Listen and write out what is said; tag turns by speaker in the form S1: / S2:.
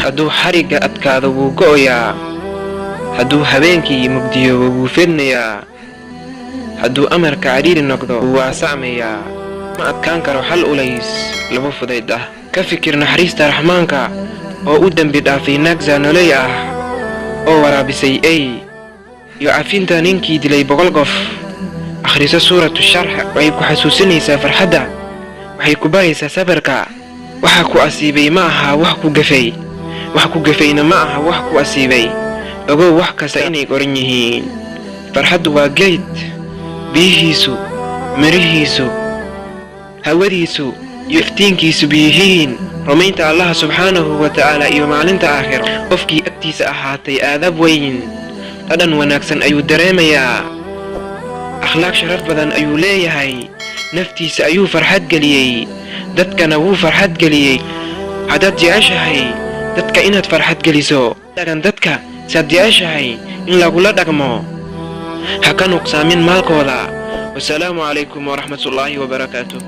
S1: hadduu xariga adkaado wuu go'ayaa, hadduu habeenkii mugdiyo wuu fidnayaa, hadduu amarka cariiri noqdo wuu waasacmayaa. ma adkaan karo xal ulays laba fudayd ah. ka fikir naxariista raxmaanka oo u dembi dhaafay naag zaanoley ah oo waraabisay ay iyo cafinta ninkii dilay 100 qof. akhriso suuratu sharx waxay ku xasuusinaysaa farxadda, waxay ku baraysaa sabarka. waxa ku asiibay ma aha wax ku gafay, wax ku gafayna ma aha wax ku asiibay. ogow wax kasta inay qoran yihiin. farxaddu waa geed, biyihiisu, mirihiisu, hawadiisu iyo iftiinkiisu biyihiin rumaynta Allah subxaanahu wa ta'ala iyo maalinta aakhiro. qofkii agtiisa ahaatay aadab weyn, dhadhan wanaagsan ayuu dareemayaa, akhlaaq sharaf badan ayuu leeyahay, naftiisa ayuu farxad geliyey, dadkana wuu farxad geliyey. haddaad jeceshahay dadka inaad farxad geliso, dhagan dadka saad jeceshahay in lagula dhaqmo, ha ka nuqsaamin maalkooda. wasalaamu calaykum waraxmatullaahi wabarakaatuh.